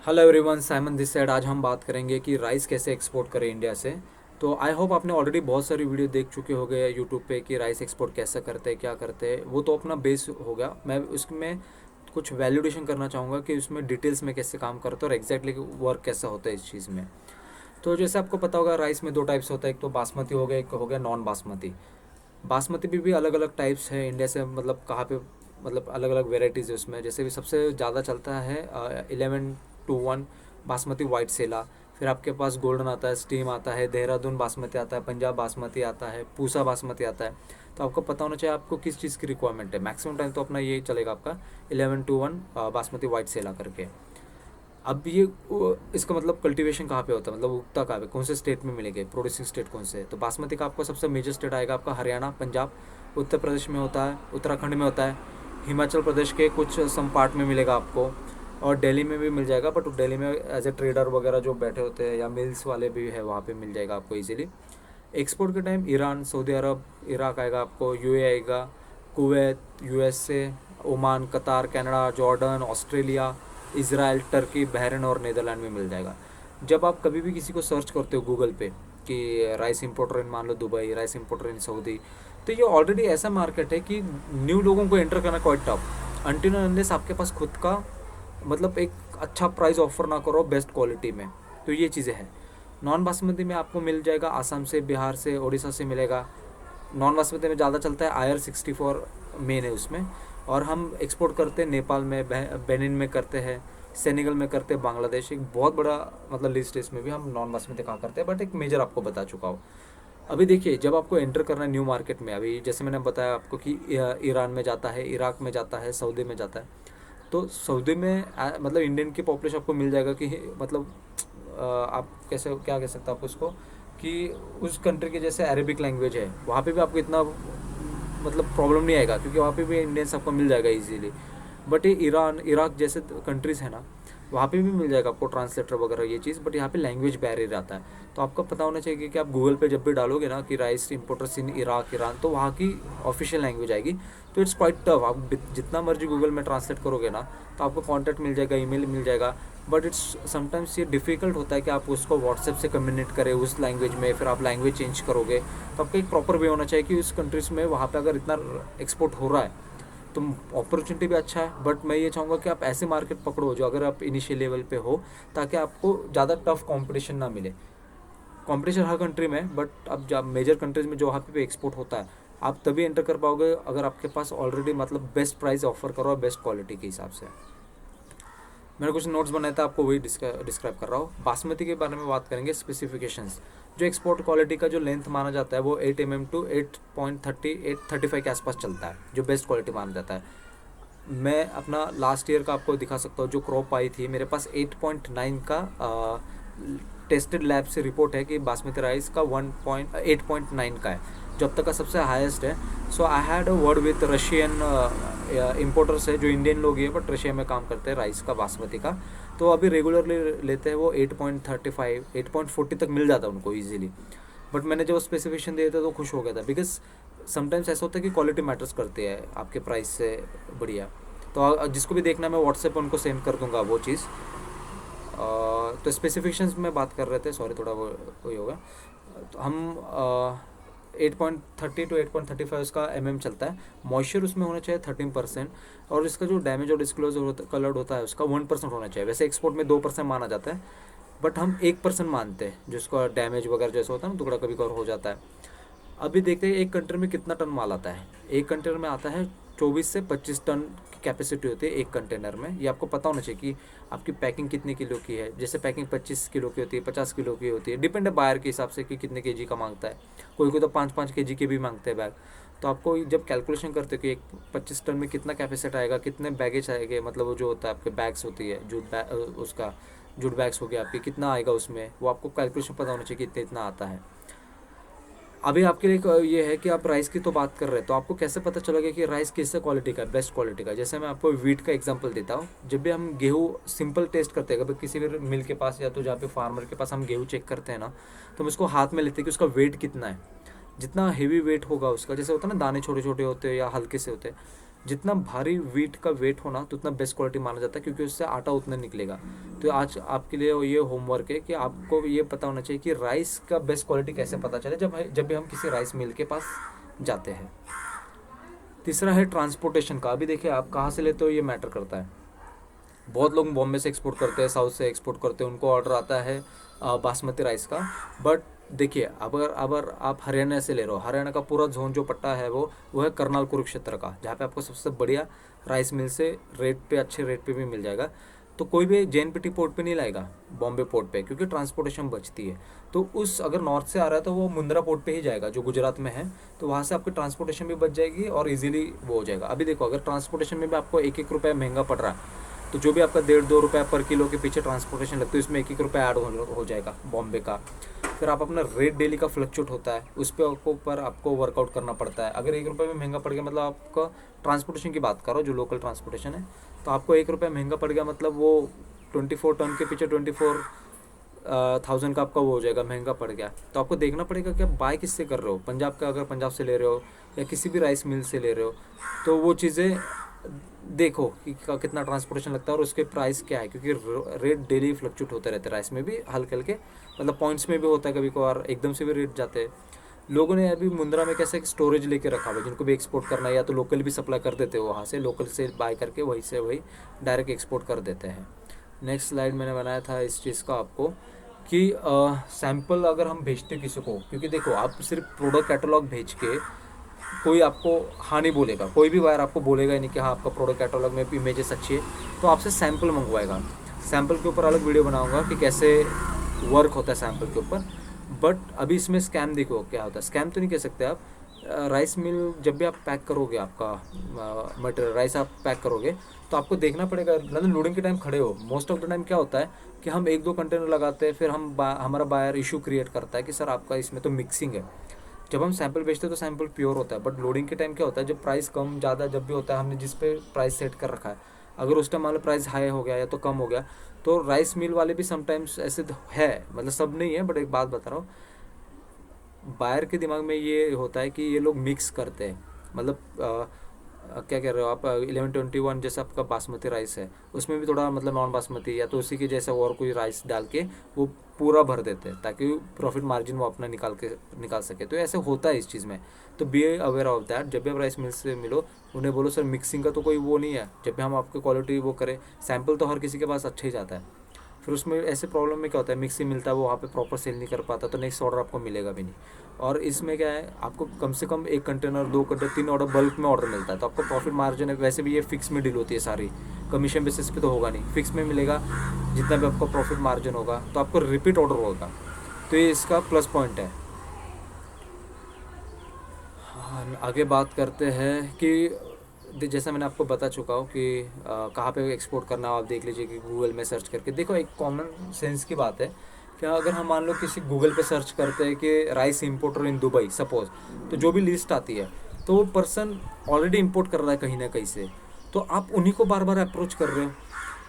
Hello everyone, Simon this side. आज हम बात करेंगे कि राइस कैसे एक्सपोर्ट करें इंडिया से। तो आई होप आपने ऑलरेडी बहुत सारी वीडियो देख चुके हो गए यूट्यूब पे कि राइस एक्सपोर्ट कैसे करते हैं, क्या करते हैं। वो तो अपना बेस हो गया। मैं उसमें कुछ वैल्यूडेशन करना चाहूँगा कि उसमें डिटेल्स में कैसे काम करते हैं और एग्जैक्टली वर्क कैसा होता है इस चीज़ में। तो जैसे आपको पता होगा, राइस में दो टाइप्स होता है। एक तो बासमती हो गया, एक हो गया नॉन बासमती। बासमती भी अलग अलग टाइप्स है इंडिया से, मतलब कहाँ पे, मतलब अलग अलग वेराइटीज़ है उसमें। जैसे भी सबसे ज़्यादा चलता है 11-1 बासमती वाइट सेला। फिर आपके पास गोल्डन आता है, स्टीम आता है, देहरादून बासमती आता है, पंजाब बासमती आता है, पूसा बासमती आता है। तो आपको पता होना चाहिए आपको किस चीज़ की रिक्वायरमेंट है। मैक्सिमम टाइम तो अपना ये चलेगा आपका 11-1 बासमती वाइट सेला करके। अब ये इसका मतलब कल्टीवेशन कहाँ पे होता है, मतलब उगता कहाँ पे, कौन से स्टेट में मिलेंगे, प्रोड्यूसिंग स्टेट कौन से है। तो बासमती का आपका सबसे मेजर स्टेट आएगा आपका हरियाणा, पंजाब, उत्तर प्रदेश में होता है, उत्तराखंड में होता है, हिमाचल प्रदेश के कुछ सम पार्ट में मिलेगा आपको, और दिल्ली में भी मिल जाएगा। बट दिल्ली में एज ए ट्रेडर वगैरह जो बैठे होते हैं या मिल्स वाले भी है, वहाँ पे मिल जाएगा आपको इजीली। एक्सपोर्ट के टाइम ईरान, सऊदी अरब, इराक आएगा आपको, यूए आएगा, कुवैत, यूएसए, ओमान, कतार, Canada, Jordan, Australia, Israel, Turkey, Bahrain और नीदरलैंड में मिल जाएगा। जब आप कभी भी किसी को सर्च करते हो गूगल पे कि राइस इंपोर्टर इन, मान लो Dubai, rice importer in Saudi, तो ये ऑलरेडी ऐसा मार्केट है कि न्यू लोगों को एंटर करना क्वाइट टफ, अनटिल अनलेस आपके पास खुद का मतलब एक अच्छा प्राइस ऑफर ना करो बेस्ट क्वालिटी में। तो ये चीज़ें हैं। नॉन बासमती में आपको मिल जाएगा आसाम से, बिहार से, उड़ीसा से मिलेगा। नॉन बासमती में ज़्यादा चलता है IR64, मेन है उसमें। और हम एक्सपोर्ट करते हैं नेपाल में, बेनिन में करते हैं, सेनेगल में करते हैं, बांग्लादेश। एक बहुत बड़ा मतलब लिस्ट है, इसमें भी हम नॉन बासमती कहाँ करते हैं, बट एक मेजर आपको बता चुका हूँ। अभी देखिए, जब आपको एंटर करना है न्यू मार्केट में, अभी जैसे मैंने बताया आपको कि ईरान में जाता है, इराक में जाता है, सऊदी में जाता है। तो सऊदी में मतलब इंडियन की पॉपुलेशन आपको मिल जाएगा कि मतलब आप कैसे क्या कह सकते हो आप उसको, कि उस कंट्री के जैसे अरेबिक लैंग्वेज है, वहाँ पे भी आपको इतना मतलब प्रॉब्लम नहीं आएगा, क्योंकि वहाँ पे भी इंडियंस आपको मिल जाएगा इजीली। बट ये ईरान, इराक जैसे कंट्रीज़ है ना, वहाँ पे भी मिल जाएगा आपको ट्रांसलेटर वगैरह ये चीज़। बट यहाँ पे लैंग्वेज बैरियर आता है। तो आपको पता होना चाहिए कि आप गूगल पे जब भी डालोगे ना कि rice importers in Iraq, Iran, तो वहाँ की ऑफिशियल लैंग्वेज आएगी। तो इट्स क्वाइट टफ। आप जितना मर्जी गूगल में ट्रांसलेट करोगे ना, तो आपको कॉन्टैक्ट मिल जाएगा, ईमेल मिल जाएगा। बट इट्स समटाइम्स ये डिफ़िकल्ट होता है कि आप उसको व्हाट्सएप से कम्युनिकेट करें उस लैंग्वेज में, फिर आप लैंग्वेज चेंज करोगे। तो आपका एक प्रॉपर वे होना चाहिए कि उस कंट्रीज़ में वहाँ पे अगर इतना एक्सपोर्ट हो रहा है तो अपॉर्चुनिटी भी अच्छा है। बट मैं ये चाहूँगा कि आप ऐसे मार्केट पकड़ो जो अगर आप इनिशियल लेवल पे हो, ताकि आपको ज़्यादा टफ कंपटीशन ना मिले। कंपटीशन हर कंट्री में है, बट अब जब मेजर कंट्रीज में जो वहाँ पे भी एक्सपोर्ट होता है, आप तभी एंटर कर पाओगे अगर आपके पास ऑलरेडी मतलब बेस्ट प्राइस ऑफर करो और बेस्ट क्वालिटी के हिसाब से। मैंने कुछ नोट्स बनाया था, आपको वही डिस्क्राइब कर रहा हूँ। बासमती के बारे में बात करेंगे, स्पेसिफिकेशंस। जो एक्सपोर्ट क्वालिटी का जो लेंथ माना जाता है वो 8 mm टू 8.30 835 के आसपास चलता है, जो बेस्ट क्वालिटी माना जाता है। मैं अपना लास्ट ईयर का आपको दिखा सकता हूँ, जो क्रॉप आई थी मेरे पास 8.9 का टेस्टेड लैब से रिपोर्ट है कि बासमती राइस का 8.9 का है, जो अब तक का सबसे हाईएस्ट है। So I had a word with Russian importers है, जो इंडियन लोग ही है बट रशिया में काम करते हैं राइस का, बासमती का। तो अभी रेगुलरली लेते हैं वो 8.35 8.40 तक मिल जाता है उनको ईजिली। बट मैंने जब स्पेसिफिकेशन दिए थे तो खुश हो गया था, बिकॉज समटाइम्स ऐसा होता है कि क्वालिटी मैटर्स करती है आपके प्राइस से बढ़िया। तो जिसको भी देखना, मैं व्हाट्सएप पर उनको सेंड कर दूंगा वो चीज़। तो स्पेसिफिकेशंस में बात कर रहे थे, सॉरी थोड़ा वो वही होगा। तो हम 8.30 टू 8.35 उसका चलता है। मॉइस्चर उसमें होना चाहिए 13%। और इसका जो डैमेज और डिस्क्लोजर होता कलर्ड होता है उसका 1% होना चाहिए। वैसे एक्सपोर्ट में 2% माना जाता है, बट हम 1% मानते हैं, जिसका डैमेज वगैरह जैसा होता है ना, टुकड़ा कभी कभार हो जाता है। अभी देखते हैं एक कंटेनर में कितना टन माल आता है। एक कंटेनर में आता है 24 से 25 टन की कैपेसिटी होती है एक कंटेनर में। ये आपको पता होना चाहिए कि आपकी पैकिंग कितने किलो की है। जैसे पैकिंग 25 किलो की होती है, 50 किलो की होती है, डिपेंड है बायर के हिसाब से कि कितने केजी का मांगता है। कोई कोई तो 5-5 केजी के भी मांगते हैं बैग। तो आपको जब कैलकुलेशन करते हो कि एक 25 टन में कितना कैपेसिटी आएगा, कितने बैगेज आएंगे, मतलब वो जो होता है आपके बैग्स होती है, उसका जूट बैग्स हो गया आपके, कितना आएगा उसमें, वो आपको कैलकुलेशन पता होना चाहिए कि इतना इतना आता है। अभी आपके लिए ये है कि आप राइस की तो बात कर रहे हैं, तो आपको कैसे पता चलेगा कि राइस किस क्वालिटी का है, बेस्ट क्वालिटी का। जैसे मैं आपको वीट का एग्जांपल देता हूँ। जब भी हम गेहूँ सिंपल टेस्ट करते हैं, कभी किसी भी मिल के पास या तो जहाँ पे फार्मर के पास हम गेहूँ चेक करते हैं ना, तो हम उसको हाथ में लेते हैं कि उसका वेट कितना है। जितना हेवी वेट होगा उसका, जैसे होता है ना दाने छोटे छोटे होते हैं या हल्के से होते हैं, जितना भारी वीट का वेट होना तो उतना बेस्ट क्वालिटी माना जाता है, क्योंकि उससे आटा उतना निकलेगा। तो आज आपके लिए ये होमवर्क है कि आपको ये पता होना चाहिए कि राइस का बेस्ट क्वालिटी कैसे पता चले जब भी हम किसी राइस मिल के पास जाते हैं। तीसरा है ट्रांसपोर्टेशन का। अभी देखिए आप कहाँ से लेते हो ये मैटर करता है। बहुत लोग बॉम्बे से एक्सपोर्ट करते हैं, साउथ से एक्सपोर्ट करते हैं, उनको ऑर्डर आता है बासमती राइस का। बट देखिए अगर अगर आप हरियाणा से ले रहे हो, हरियाणा का पूरा जोन जो पट्टा है वो है करनाल कुरुक्षेत्र का, जहाँ पे आपको सबसे बढ़िया राइस मिल से अच्छे रेट पे भी मिल जाएगा। तो कोई भी JNPT पोर्ट पे नहीं लाएगा, बॉम्बे पोर्ट पे, क्योंकि ट्रांसपोर्टेशन बचती है। तो उस अगर नॉर्थ से आ रहा है तो वो मुंद्रा पोर्ट पे ही जाएगा जो गुजरात में है, तो वहाँ से आपकी ट्रांसपोर्टेशन भी बच जाएगी और इजीली वो हो जाएगा। अभी देखो अगर ट्रांसपोर्टेशन में भी आपको 1-1 रुपया महंगा पड़ रहा है, तो जो भी आपका 1.5-2 रुपया पर किलो के पीछे ट्रांसपोर्टेशन लगती है, उसमें 1-1 रुपया ऐड हो जाएगा बॉम्बे का। फिर आप अपना रेट डेली का फ्लक्चुएट होता है, उस पर आपको वर्कआउट करना पड़ता है। अगर 1 रुपये में महंगा पड़ गया, मतलब आपका ट्रांसपोर्टेशन की बात करो जो लोकल ट्रांसपोर्टेशन है, तो आपको 1 रुपया महंगा पड़ गया, मतलब वो 24 टन के पीछे 24,000 का आपका वो हो जाएगा, महंगा पड़ गया। तो आपको देखना पड़ेगा कि आप बाय किससे कर रहे हो। पंजाब का अगर पंजाब से ले रहे हो या किसी भी राइस मिल से ले रहे हो, तो वो चीज़ें देखो कि कितना ट्रांसपोर्टेशन लगता है और उसके प्राइस क्या है, क्योंकि रेट डेली फ्लक्चुएट होते रहते हैं। राइस में भी हल्के हल्के, मतलब पॉइंट्स में भी होता है कभी कभार, एकदम से भी रेट जाते हैं। लोगों ने अभी मुंद्रा में कैसे स्टोरेज लेके रखा हुआ है, जिनको भी एक्सपोर्ट करना है, या तो लोकल भी सप्लाई कर देते हो, वहाँ से लोकल से बाय करके वहीं से वही डायरेक्ट एक्सपोर्ट कर देते हैं। नेक्स्ट स्लाइड मैंने बनाया था इस चीज़ का आपको कि सैंपल अगर हम भेजते किसी को, क्योंकि देखो आप सिर्फ प्रोडक्ट कैटलॉग भेज के कोई आपको हाँ नहीं बोलेगा, कोई भी बायर आपको बोलेगा ही नहीं कि हाँ आपका प्रोडक्ट कैटलॉग में भी इमेजेस अच्छी है, तो आपसे सैंपल मंगवाएगा। सैंपल के ऊपर अलग वीडियो बनाऊंगा कि कैसे वर्क होता है सैंपल के ऊपर। बट अभी इसमें स्कैम देखो क्या होता है। स्कैम तो नहीं कह सकते आप। राइस मिल जब भी आप पैक करोगे, आपका मटेरियल राइस आप पैक करोगे, तो आपको देखना पड़ेगा, मतलब लोडिंग के टाइम खड़े हो, मोस्ट ऑफ द टाइम क्या होता है कि हम 1-2 कंटेनर लगाते हैं, फिर हमारा बायर इशू क्रिएट करता है कि सर आपका इसमें तो मिक्सिंग है। जब हम सैंपल बेचते हैं तो सैंपल प्योर होता है, बट लोडिंग के टाइम क्या होता है, जब प्राइस कम ज़्यादा जब भी होता है, हमने जिस पे प्राइस सेट कर रखा है, अगर उस टाइम मान लो प्राइस हाई हो गया या तो कम हो गया, तो राइस मिल वाले भी समटाइम्स ऐसे है, मतलब सब नहीं है, बट एक बात बता रहा हूँ, बायर के दिमाग में ये होता है कि ये लोग मिक्स करते हैं। मतलब क्या कह रहे हो आप, 1121 जैसा आपका बासमती राइस है, उसमें भी थोड़ा मतलब नॉन बासमती या तो उसी के जैसा और कोई राइस डाल के वो पूरा भर देते हैं, ताकि प्रॉफिट मार्जिन वो अपना निकाल सके। तो ऐसे होता है इस चीज़ में। तो बी अवेयर ऑफ दैट। जब भी आप राइस मिल से मिलो, उन्हें बोलो सर मिक्सिंग का तो कोई वो नहीं है। जब भी हम आपकी क्वालिटी वो करें, सैंपल तो हर किसी के पास अच्छा ही जाता है। फिर उसमें ऐसे प्रॉब्लम में क्या होता है, मिक्सी मिलता है वो वहाँ पे प्रॉपर सेल नहीं कर पाता, तो नेक्स्ट ऑर्डर आपको मिलेगा भी नहीं। और इसमें क्या है, आपको कम से कम 1 कंटेनर 2 कंटेनर 3 ऑर्डर बल्क में ऑर्डर मिलता है, तो आपको प्रॉफिट मार्जिन है। वैसे भी ये फिक्स में डील होती है सारी, कमीशन बेसिस पे तो होगा नहीं, फिक्स में मिलेगा जितना भी आपका प्रॉफिट मार्जिन होगा, तो आपको रिपीट ऑर्डर होगा। तो ये इसका प्लस पॉइंट है। आगे बात करते हैं कि जैसा मैंने आपको बता चुका हूँ कि कहाँ पे एक्सपोर्ट करना हो, आप देख लीजिए कि गूगल में सर्च करके देखो। एक कॉमन सेंस की बात है कि अगर हम मान लो किसी गूगल पे सर्च करते हैं कि rice importer in Dubai suppose, तो जो भी लिस्ट आती है तो वो पर्सन ऑलरेडी इंपोर्ट कर रहा है कहीं ना कहीं से, तो आप उन्हीं को बार बार अप्रोच कर रहे हो,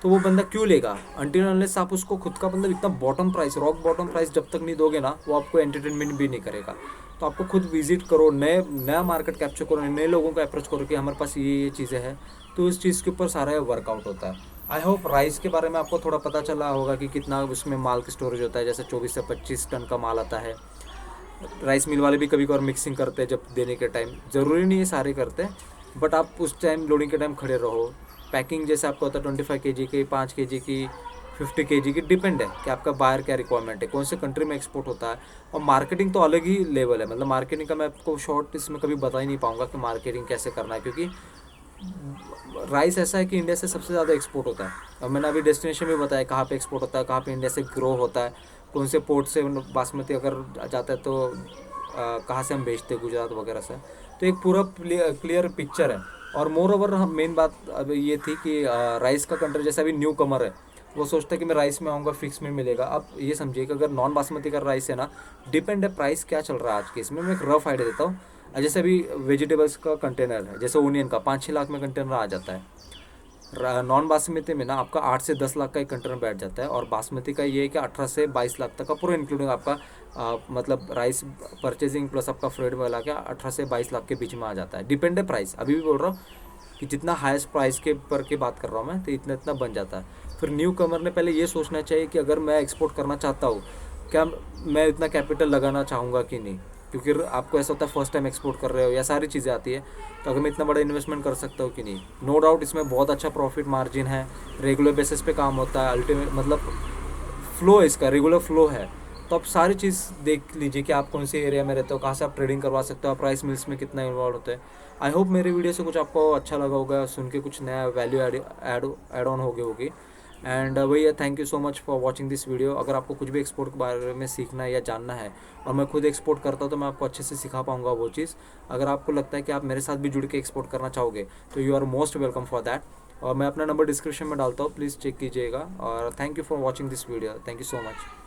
तो वो बंदा क्यों लेगा अनटिल अनलेस आप उसको खुद का मतलब इतना bottom price, rock bottom price जब तक नहीं दोगे ना, वो आपको एंटरटेनमेंट भी नहीं करेगा। तो आपको खुद विजिट करो, नया मार्केट कैप्चर करो, नए लोगों को अप्रोच करो कि हमारे पास ये चीज़ें हैं, तो इस चीज़ के ऊपर सारा वर्कआउट होता है। आई होप राइस के बारे में आपको थोड़ा पता चला होगा कि कितना उसमें माल की स्टोरेज होता है। जैसे 24 से 25 टन का माल आता है। राइस मिल वाले भी कभी कभार मिक्सिंग करते हैं जब देने के टाइम, ज़रूरी नहीं है सारे करते हैं, बट आप उस टाइम लोडिंग के टाइम खड़े रहो। पैकिंग जैसे आपको होता है 25 kg की, 5 kg की, 50 kg की, डिपेंड है कि आपका बायर क्या रिक्वायरमेंट है, कौन से कंट्री में एक्सपोर्ट होता है। और मार्केटिंग तो अलग ही लेवल है, मतलब मार्केटिंग का मैं आपको शॉर्ट इसमें कभी बता ही नहीं पाऊंगा कि मार्केटिंग कैसे करना है, क्योंकि राइस ऐसा है कि इंडिया से सबसे ज़्यादा एक्सपोर्ट होता है। और मैंने अभी डेस्टिनेशन भी बताया कहाँ पे एक्सपोर्ट होता है, कहाँ पे इंडिया से ग्रो होता है, कौन से पोर्ट से बासमती अगर जाता है तो कहाँ से हम भेजते हैं, गुजरात वगैरह से। तो एक पूरा क्लियर पिक्चर है। और मोर ओवर हम मेन बात अब ये थी कि राइस का कंट्री जैसे अभी न्यू कमर है, वो सोचता है कि मैं राइस में आऊँगा फिक्स में मिलेगा। अब ये समझिए कि अगर नॉन बासमती का राइस है ना, डिपेंड है प्राइस क्या चल रहा है आज के इसमें। मैं एक रफ आइडिया देता हूँ। जैसे अभी वेजिटेबल्स का कंटेनर है, जैसे ओनियन का 5-6 लाख में कंटेनर आ जाता है। नॉन बासमती में ना आपका 8 से 10 लाख का एक कंटेनर बैठ जाता है, और बासमती का ये है कि 18 से 22 लाख तक का पूरा इंक्लूडिंग आपका मतलब राइस परचेजिंग प्लस आपका फ्रेड मिला के 18 से 22 लाख के बीच में आ जाता है। डिपेंड है प्राइस, अभी भी बोल रहा हूँ। कि जितना हाईएस्ट प्राइस के पर के बात कर रहा हूँ मैं, तो इतना इतना बन जाता है। फिर न्यू कमर ने पहले ये सोचना चाहिए कि अगर मैं एक्सपोर्ट करना चाहता हूँ, क्या मैं इतना कैपिटल लगाना चाहूँगा कि नहीं, क्योंकि आपको ऐसा होता है फर्स्ट टाइम एक्सपोर्ट कर रहे हो या सारी चीज़ें आती है, तो अगर मैं इतना बड़ा इन्वेस्टमेंट कर सकता हूँ कि नहीं। नो डाउट इसमें बहुत अच्छा प्रॉफिट मार्जिन है, रेगुलर बेसिस पे काम होता है, अल्टीमेट मतलब फ्लो है इसका, रेगुलर फ्लो है। तो आप सारी चीज़ देख लीजिए कि आप कौन से एरिया में रहते हो, कहाँ से आप ट्रेडिंग करवा सकते हो, आप प्राइस मिल्स में कितना इन्वॉल्व होते हैं। आई होप मेरे वीडियो से कुछ आपको अच्छा लगा होगा, सुन के कुछ नया वैल्यू ऐड ऑन हो गई होगी। एंड वही है, thank you so much for watching this video. अगर आपको कुछ भी एक्सपोर्ट के बारे में सीखना है या जानना है, और मैं खुद एक्सपोर्ट करता हूँ, तो मैं आपको अच्छे से सिखा पाऊँगा वो चीज़। अगर आपको लगता है कि आप मेरे साथ भी जुड़ के एक्सपोर्ट करना चाहोगे, तो you are most welcome for that. और मैं अपना नंबर डिस्क्रिप्शन में डालता हूँ, प्लीज़ चेक कीजिएगा। और thank you for watching this video, thank you so much.